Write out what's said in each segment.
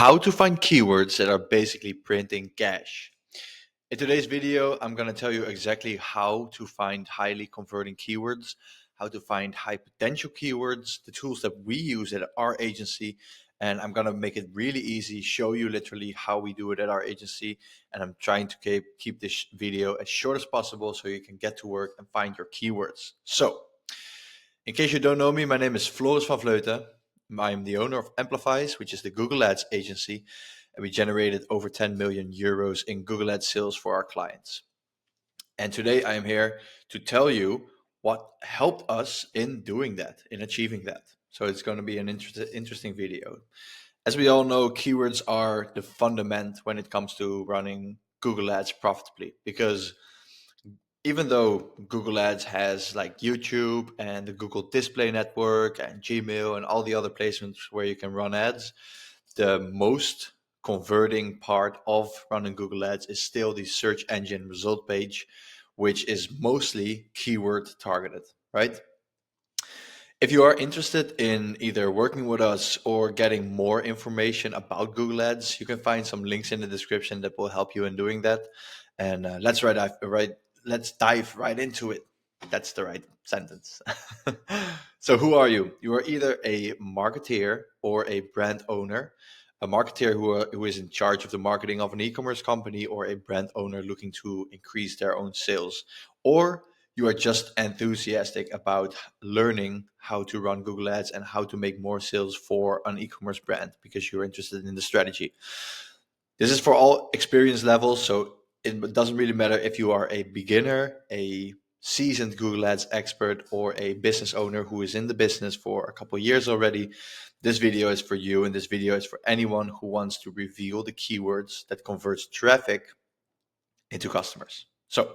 how to find keywords that are basically printing cash. In today's video, I'm going to tell you exactly how to find highly converting keywords, how to find high potential keywords, the tools that we use at our agency, and I'm going to make it really easy, show you literally how we do it at our agency, and I'm trying to keep this video as short as possible so you can get to work and find your keywords. So, in case you don't know me, my name is Floris van Vleuten. I'm the owner of Amplifize, which is the Google Ads agency, and we generated over 10 million euros in Google Ads sales for our clients. And today I am here to tell you what helped us in doing that, in achieving that. So it's going to be an interesting video. As we all know, keywords are the fundament when it comes to running Google Ads profitably, because even though Google Ads has like YouTube and the Google Display Network and Gmail and all the other placements where you can run ads, the most converting part of running Google Ads is still the search engine result page, which is mostly keyword targeted, right? If you are interested in either working with us or getting more information about Google Ads, you can find some links in the description that will help you in doing that. And let's dive right into it. That's the right sentence. So who are you? You are either a marketeer or a brand owner. A marketeer who is in charge of the marketing of an e-commerce company, or a brand owner looking to increase their own sales, or you are just enthusiastic about learning how to run Google Ads and how to make more sales for an e-commerce brand because you're interested in the strategy. This is for all experience levels, so it doesn't really matter if you are a beginner, a seasoned Google Ads expert, or a business owner who is in the business for a couple of years already. This video is for you, and this video is for anyone who wants to reveal the keywords that converts traffic into customers. So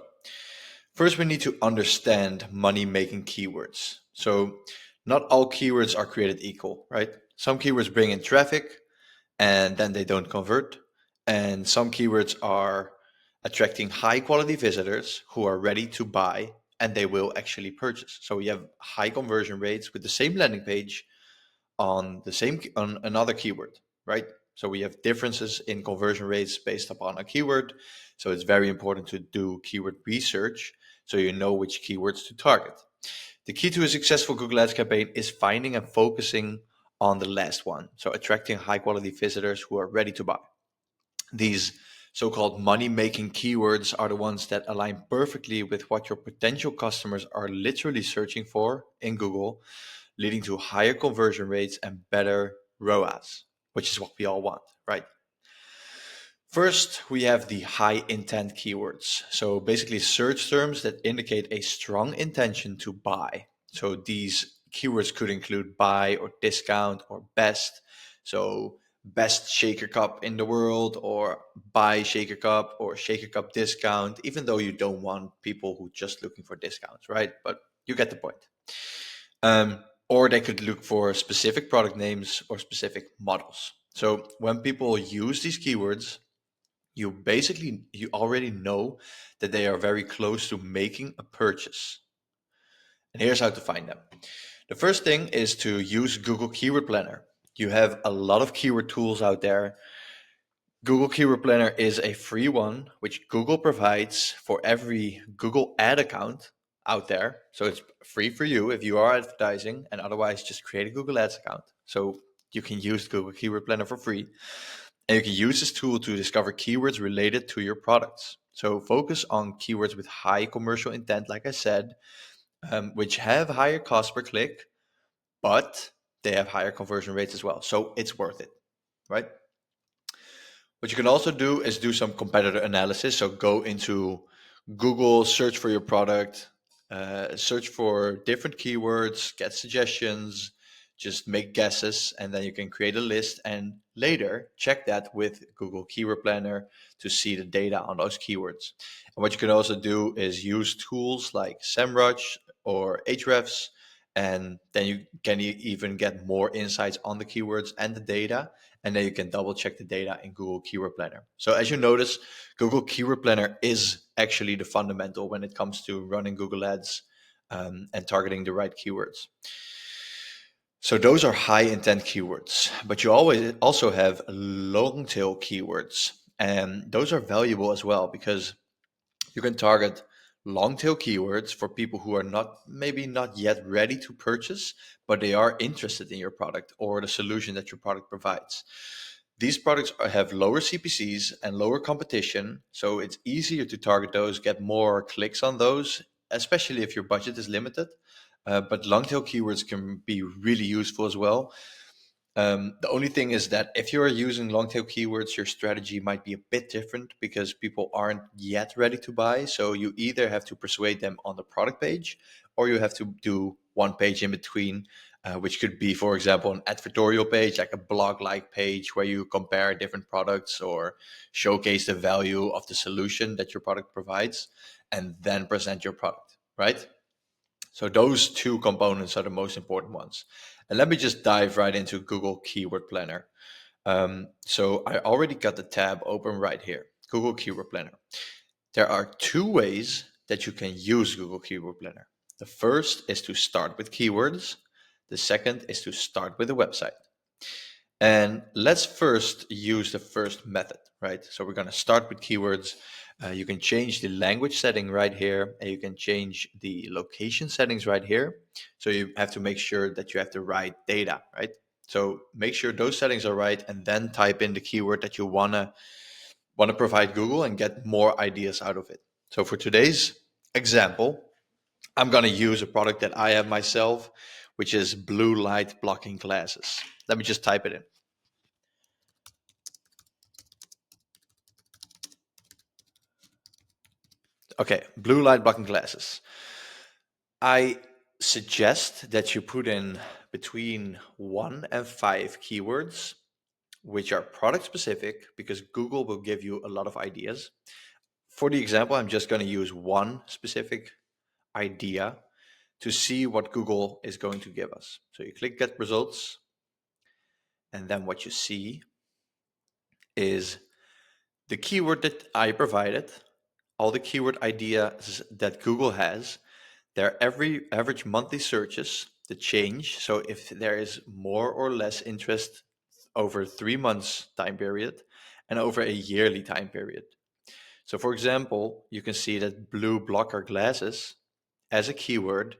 first, we need to understand money-making keywords. So not all keywords are created equal, right? Some keywords bring in traffic and then they don't convert. And some keywords are attracting high quality visitors who are ready to buy and they will actually purchase. So we have high conversion rates with the same landing page on another keyword, right? So we have differences in conversion rates based upon a keyword. So it's very important to do keyword research so you know which keywords to target. The key to a successful Google Ads campaign is finding and focusing on the last one. So attracting high quality visitors who are ready to buy. These so-called money-making keywords are the ones that align perfectly with what your potential customers are literally searching for in Google, leading to higher conversion rates and better ROAS, which is what we all want, right? First, we have the high intent keywords. So basically search terms that indicate a strong intention to buy. So these keywords could include buy or discount or best. So best shaker cup in the world, or buy shaker cup, or shaker cup discount, even though you don't want people who just looking for discounts, right? But you get the point. Or they could look for specific product names or specific models. So when people use these keywords, you already know that they are very close to making a purchase. And here's how to find them. The first thing is to use Google Keyword Planner. You have a lot of keyword tools out there. Google Keyword Planner is a free one, which Google provides for every Google ad account out there. So it's free for you if you are advertising, and otherwise just create a Google Ads account. So you can use Google Keyword Planner for free. And you can use this tool to discover keywords related to your products. So focus on keywords with high commercial intent, like I said, which have higher cost per click, but they have higher conversion rates as well. So it's worth it, right? What you can also do is do some competitor analysis. So go into Google, search for your product, search for different keywords, get suggestions, just make guesses, and then you can create a list and later check that with Google Keyword Planner to see the data on those keywords. And what you can also do is use tools like SEMrush or Ahrefs, and then you can even get more insights on the keywords and the data, and then you can double check the data in Google Keyword Planner. So as you notice, Google Keyword Planner is actually the fundamental when it comes to running Google Ads and targeting the right keywords. So those are high intent keywords, but you always also have long tail keywords. And those are valuable as well because you can target long tail keywords for people who are not maybe not yet ready to purchase, but they are interested in your product or the solution that your product provides. These products have lower CPCs and lower competition, so it's easier to target those, get more clicks on those, especially if your budget is limited. But long tail keywords can be really useful as well. The only thing is that if you're using long tail keywords, your strategy might be a bit different because people aren't yet ready to buy. So you either have to persuade them on the product page or you have to do one page in between, which could be, for example, an advertorial page, like a blog like page where you compare different products or showcase the value of the solution that your product provides and then present your product, right? So those two components are the most important ones. And let me just dive right into Google Keyword Planner. So I already got the tab open right here, Google Keyword Planner. There are two ways that you can use Google Keyword Planner. The first is to start with keywords. The second is to start with a website. And let's first use the first method, right? So we're going to start with keywords. You can change the language setting right here, and you can change the location settings right here. So you have to make sure that you have the right data, right? So make sure those settings are right, and then type in the keyword that you wanna provide Google and get more ideas out of it. So for today's example, I'm gonna use a product that I have myself, which is blue light blocking glasses. Let me just type it in. Okay, blue light blocking glasses. I suggest that you put in between 1 and 5 keywords, which are product specific, because Google will give you a lot of ideas. For the example, I'm just going to use one specific idea to see what Google is going to give us. So you click Get Results, and then what you see is the keyword that I provided, all the keyword ideas that Google has, their average monthly searches, the change. So if there is more or less interest over 3 months time period and over a yearly time period. So for example, you can see that blue blocker glasses as a keyword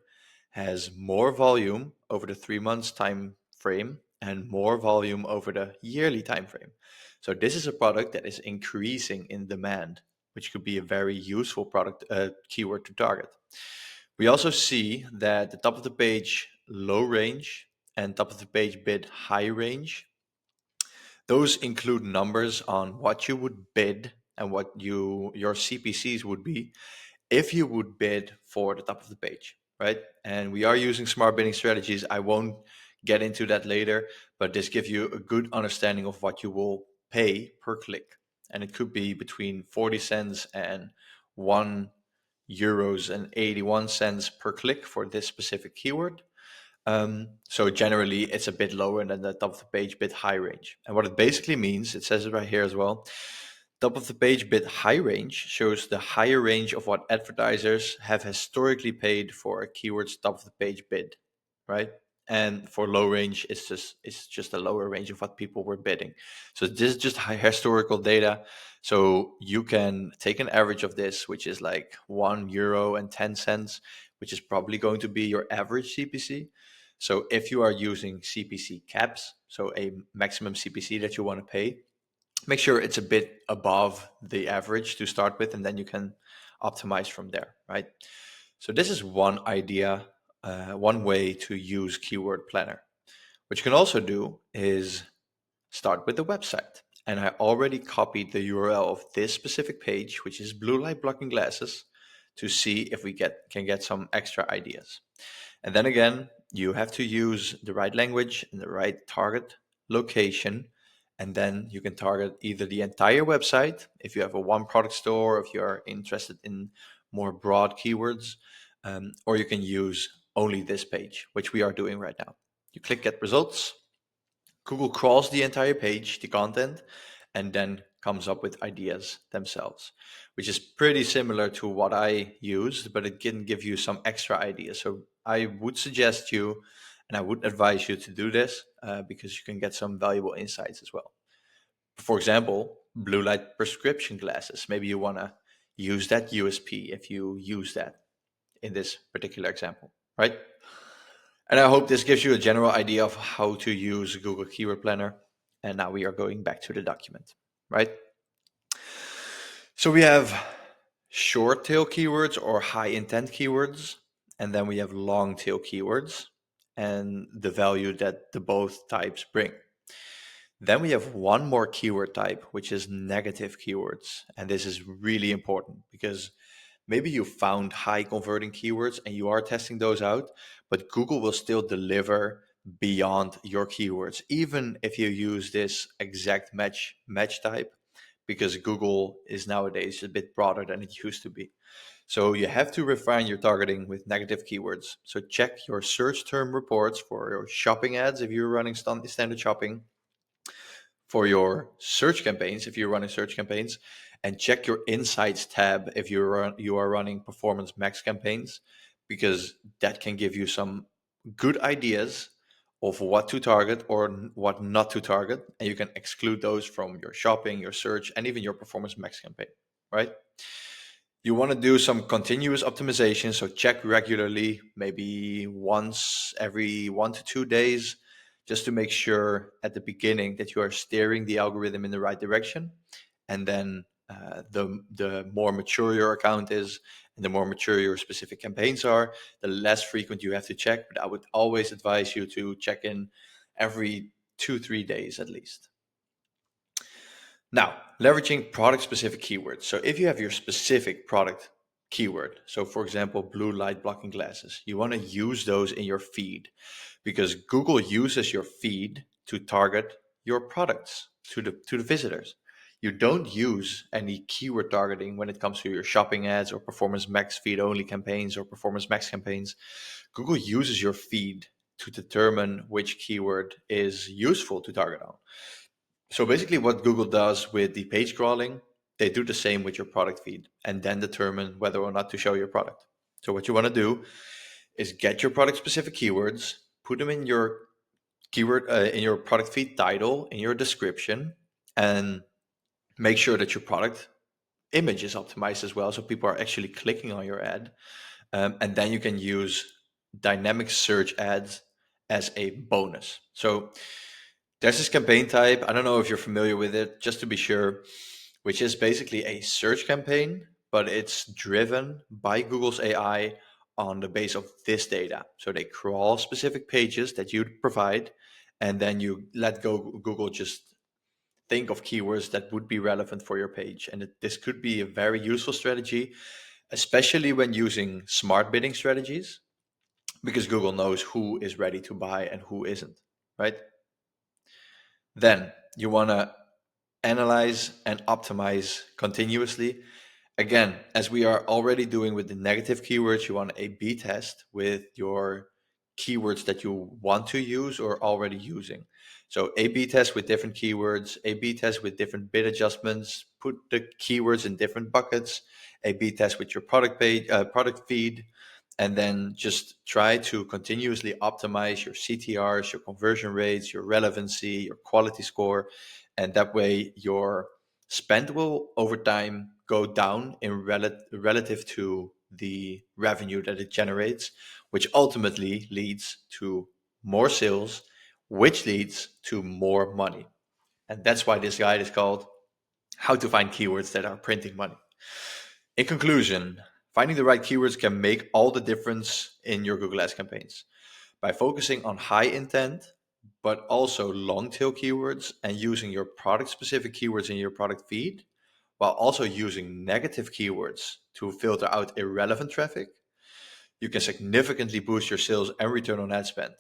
has more volume over the 3 months time frame and more volume over the yearly time frame. So this is a product that is increasing in demand, which could be a very useful product keyword to target. We also see that the top of the page low range and top of the page bid high range, those include numbers on what you would bid and what your CPCs would be if you would bid for the top of the page, right? And we are using smart bidding strategies. I won't get into that later, but this gives you a good understanding of what you will pay per click. And it could be between 40 cents and 1 euros and 81 cents per click for this specific keyword. So generally it's a bit lower than the top of the page bid high range. And what it basically means, it says it right here as well, top of the page bid high range shows the higher range of what advertisers have historically paid for a keyword's top of the page bid, right? And for low range, it's just a lower range of what people were bidding. So this is just historical data. So you can take an average of this, which is like 1 euro and 10 cents, which is probably going to be your average CPC. So if you are using CPC caps, so a maximum CPC that you want to pay, make sure it's a bit above the average to start with, and then you can optimize from there, right? So this is one idea, one way to use Keyword Planner. What you can also do is start with the website. And I already copied the URL of this specific page, which is blue light blocking glasses, to see if we can get some extra ideas. And then again, you have to use the right language and the right target location. And then you can target either the entire website, if you have a one product store, if you're interested in more broad keywords, or you can use only this page, which we are doing right now. You click Get Results. Google crawls the entire page, the content, and then comes up with ideas themselves, which is pretty similar to what I used, but it can give you some extra ideas. So I would suggest you And I would advise you to do this because you can get some valuable insights as well. For example, blue light prescription glasses. Maybe you want to use that USP if you use that in this particular example, right? And I hope this gives you a general idea of how to use Google Keyword Planner. And now we are going back to the document, right? So we have short tail keywords or high intent keywords, and then we have long tail keywords and the value that the both types bring. Then we have one more keyword type, which is negative keywords. And this is really important because maybe you found high converting keywords and you are testing those out, but Google will still deliver beyond your keywords, even if you use this exact match type, because Google is nowadays a bit broader than it used to be. So you have to refine your targeting with negative keywords. So check your search term reports for your shopping ads if you're running standard shopping, for your search campaigns if you're running search campaigns, and check your insights tab if you are running performance max campaigns, because that can give you some good ideas of what to target or what not to target, and you can exclude those from your shopping, your search, and even your performance max campaign, right? You want to do some continuous optimization, so check regularly, maybe once every 1 to 2 days, just to make sure at the beginning that you are steering the algorithm in the right direction. And then the more mature your account is and the more mature your specific campaigns are, the less frequent you have to check. But I would always advise you to check in every 2 3 days at least. Now, leveraging product specific keywords. So if you have your specific product keyword, so for example, blue light blocking glasses, you want to use those in your feed because Google uses your feed to target your products to the visitors. You don't use any keyword targeting when it comes to your shopping ads or performance max feed only campaigns or performance max campaigns. Google uses your feed to determine which keyword is useful to target on. So basically, what Google does with the page crawling, they do the same with your product feed and then determine whether or not to show your product. So what you want to do is get your product specific keywords, put them in your in your product feed title, in your description, and make sure that your product image is optimized as well, so people are actually clicking on your ad. And then you can use dynamic search ads as a bonus. So there's this campaign type. I don't know if you're familiar with it, just to be sure, which is basically a search campaign, but it's driven by Google's AI on the base of this data. So they crawl specific pages that you provide, and then you let Google just think of keywords that would be relevant for your page. And this could be a very useful strategy, especially when using smart bidding strategies, because Google knows who is ready to buy and who isn't, right? Then you want to analyze and optimize continuously. Again, as we are already doing with the negative keywords, you want to A/B test with your keywords that you want to use or already using. So A/B test with different keywords, A/B test with different bid adjustments, put the keywords in different buckets, A/B test with your product feed, and then just try to continuously optimize your CTRs, your conversion rates, your relevancy, your quality score, and that way your spend will over time go down in relative to the revenue that it generates, which ultimately leads to more sales, which leads to more money. And that's why this guide is called How to Find Keywords That Are Printing Money. In conclusion, finding the right keywords can make all the difference in your Google Ads campaigns. By focusing on high intent, but also long tail keywords and using your product specific keywords in your product feed, while also using negative keywords to filter out irrelevant traffic, you can significantly boost your sales and return on ad spend.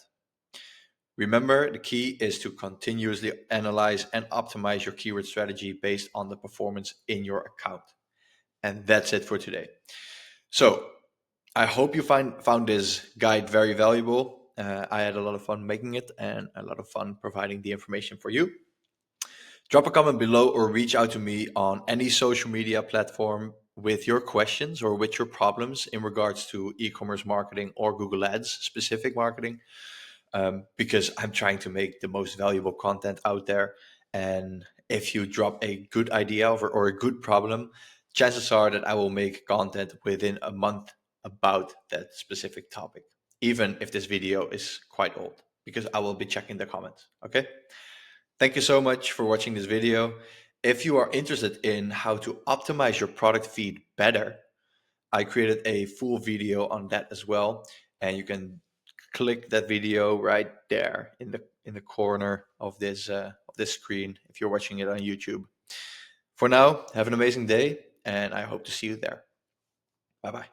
Remember, the key is to continuously analyze and optimize your keyword strategy based on the performance in your account. And that's it for today. So I hope you found this guide very valuable. I had a lot of fun making it and a lot of fun providing the information for you. Drop a comment below or reach out to me on any social media platform with your questions or with your problems in regards to e-commerce marketing or Google Ads specific marketing. because I'm trying to make the most valuable content out there. And if you drop a good idea or a good problem, chances are that I will make content within a month about that specific topic, even if this video is quite old, because I will be checking the comments. Okay. Thank you so much for watching this video. If you are interested in how to optimize your product feed better, I created a full video on that as well, and you can click that video right there in the corner of this screen if you're watching it on YouTube. For now, have an amazing day, and I hope to see you there. Bye bye.